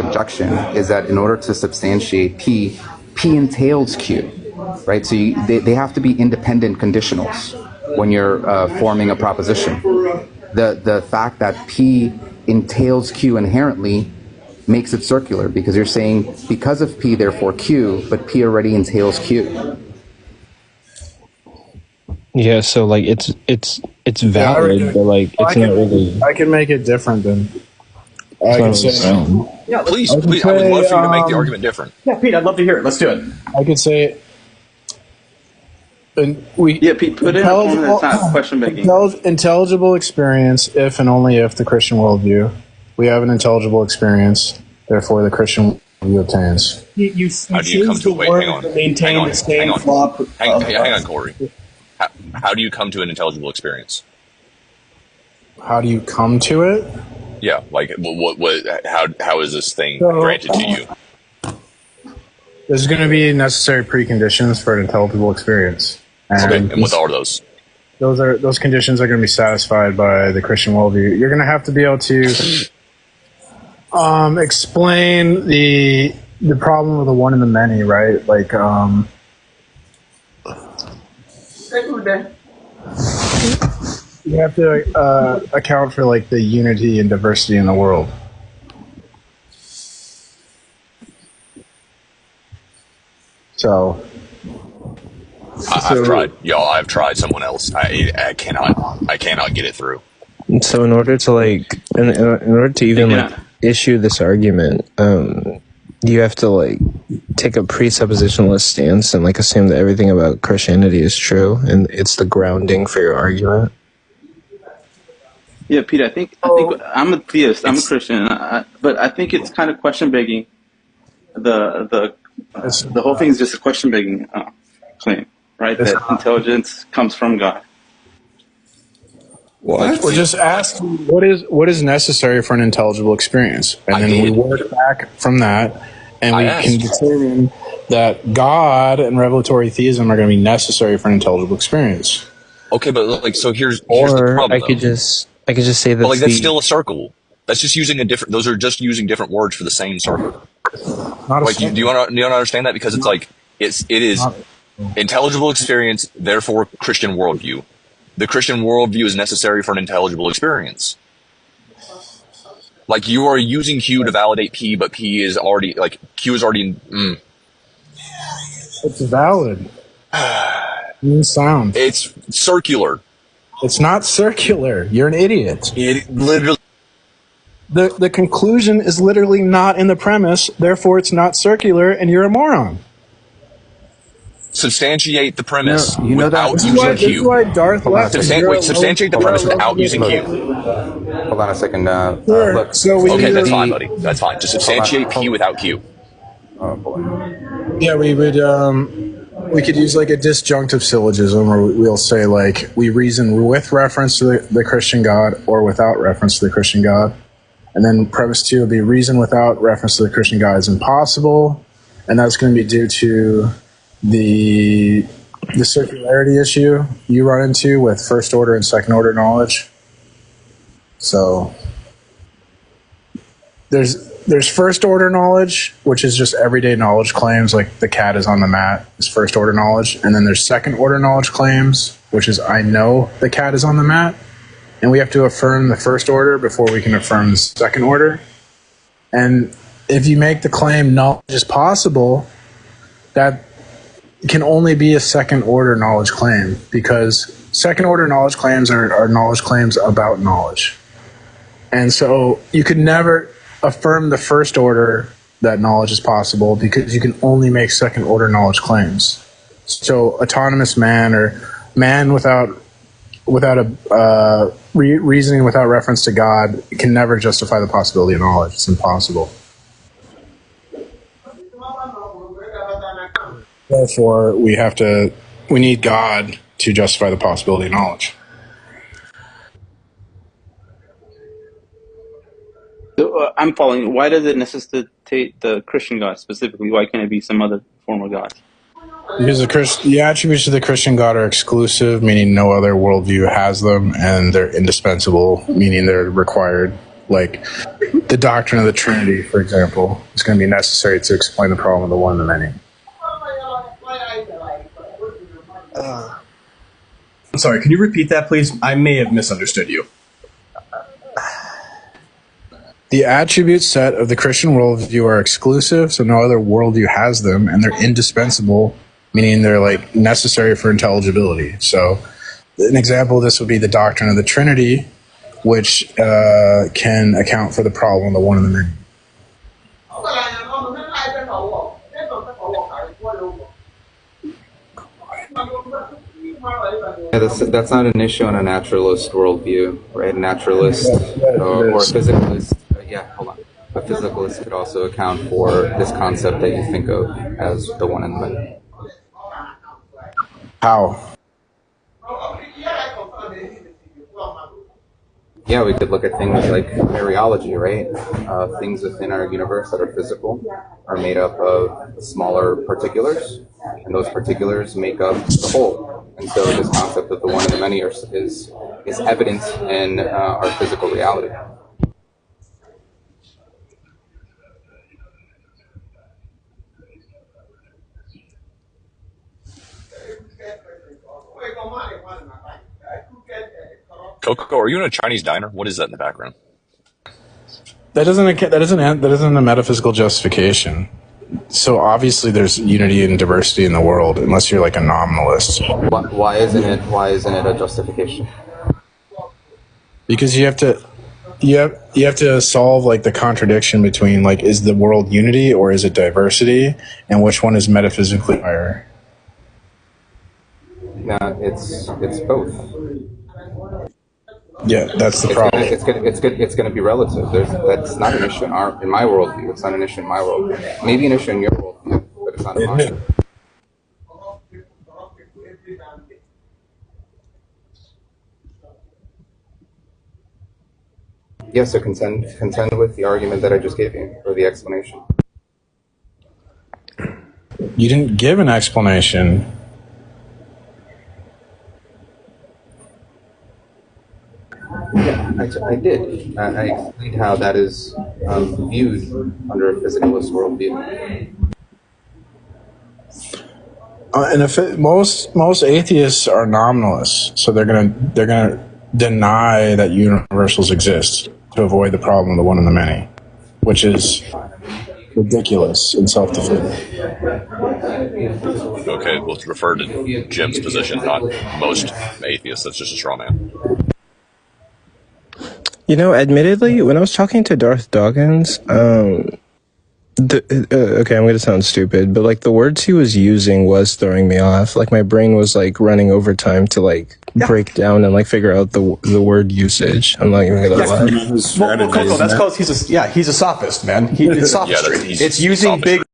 objection is that in order to substantiate P entails Q, right? So they have to be independent conditionals when you're forming a proposition. The fact that P entails Q inherently makes it circular, because you're saying because of P, therefore Q, but P already entails Q. Yeah, so like it's valid, but like it's not really. I can make it different then. I can say, yeah, please. I would love for you to make the argument different. Yeah, Pete, I'd love to hear it. Let's do it. I could say, Pete, put in a form that's not question making. Intelligible experience if and only if the Christian worldview. We have an intelligible experience, therefore the Christian worldview obtains. You how do you come to hang on, Corey. How do you come to an intelligible experience? How do you come to it? Yeah, like how is this thing granted to you? There's going to be necessary preconditions for an intelligible experience. And what are those? Those conditions are going to be satisfied by the Christian worldview. You're going to have to be able to explain the problem of the one and the many, right? Like you have to account for like the unity and diversity in the world. So I've tried, y'all. I've tried someone else. I cannot get it through. So in order to in order to even issue this argument, you have to take a presuppositionalist stance and assume that everything about Christianity is true, and it's the grounding for your argument. Yeah, Pete. I think I'm a theist. I'm a Christian, but I think it's kind of question begging. The whole thing is just a question begging claim, right? That intelligence comes from God. What? We're just asking what is necessary for an intelligible experience, and then we work back from that, and we can determine that God and revelatory theism are going to be necessary for an intelligible experience. Okay, but so here's the problem. I could just say that. But that's still a circle. That's just using a different. Those are just using different words for the same circle. Do you want to understand that? Because it is intelligible experience, therefore Christian worldview. The Christian worldview is necessary for an intelligible experience. You are using Q to validate P, but P is already Q is already. It's valid. Sound. It's circular. It's not circular. You're an idiot. It literally. The conclusion is literally not in the premise, therefore it's not circular, and you're a moron. Substantiate the premise without using Q. This is why Darth left. Substantiate the premise without using Q. Hold on a second. Sure. Look. Okay, that's fine, buddy. That's fine. Just substantiate P without Q. Oh boy. Yeah, we would. We could use a disjunctive syllogism, where we'll say we reason with reference to the Christian God or without reference to the Christian God. And then premise 2 would be reason without reference to the Christian God is impossible, and that's going to be due to the circularity issue you run into with first order and second order knowledge. So there's first order knowledge, which is just everyday knowledge claims, like the cat is on the mat is first order knowledge, and then there's second order knowledge claims, which is I know the cat is on the mat. And we have to affirm the first order before we can affirm the second order. And if you make the claim knowledge is possible, that can only be a second order knowledge claim, because second order knowledge claims are knowledge claims about knowledge. And so you could never affirm the first order that knowledge is possible, because you can only make second order knowledge claims. So autonomous man, or man without a reasoning without reference to God, can never justify the possibility of knowledge. It's impossible. Therefore, we need God to justify the possibility of knowledge. So, I'm following. Why does it necessitate the Christian God specifically? Why can't it be some other form of God? Because the attributes of the Christian God are exclusive, meaning no other worldview has them, and they're indispensable, meaning they're required. Like the doctrine of the Trinity, for example, is going to be necessary to explain the problem of the one and the many. I'm sorry, can you repeat that, please? I may have misunderstood you. The attribute set of the Christian worldview are exclusive, so no other worldview has them, and they're indispensable, meaning they're like necessary for intelligibility. So an example of this would be the doctrine of the Trinity, which can account for the problem of the one and the many. Yeah, that's not an issue on a naturalist worldview, right? Naturalist or a physicalist. Hold on. A physicalist could also account for this concept that you think of as the one and the many. How? Yeah, we could look at things like mereology, right? Things within our universe that are physical are made up of smaller particulars, and those particulars make up the whole. And so this concept of the one and the many is evident in our physical reality. Coco, are you in a Chinese diner? What is that in the background? That isn't a metaphysical justification. So obviously there's unity and diversity in the world, unless you're like a nominalist. Why isn't it a justification? Because you have to solve like the contradiction between like, is the world unity or is it diversity, and which one is metaphysically higher? No, it's both. Yeah, that's the problem. It's going to be relative. That's not an issue in my worldview. It's not an issue in my worldview. Maybe an issue in your worldview, but it's not in mine. Yeah, so contend with the argument that I just gave you, or the explanation. You didn't give an explanation. Yeah, I did. I explained how that is viewed under a physicalist worldview. And most atheists are nominalists, so they're gonna deny that universals exist to avoid the problem of the one and the many, which is ridiculous and self-defeating. Okay, we'll refer to Jim's position, not most atheists. That's just a straw man. You know, admittedly, when I was talking to Darth Dawkins, okay, I'm going to sound stupid, but like the words he was using was throwing me off. Like my brain was like running overtime to like break down and like figure out the word usage. I'm not even going to lie. Well, Coco, that's because he's a sophist, man. It's sophistry. He's it's using sophistry. big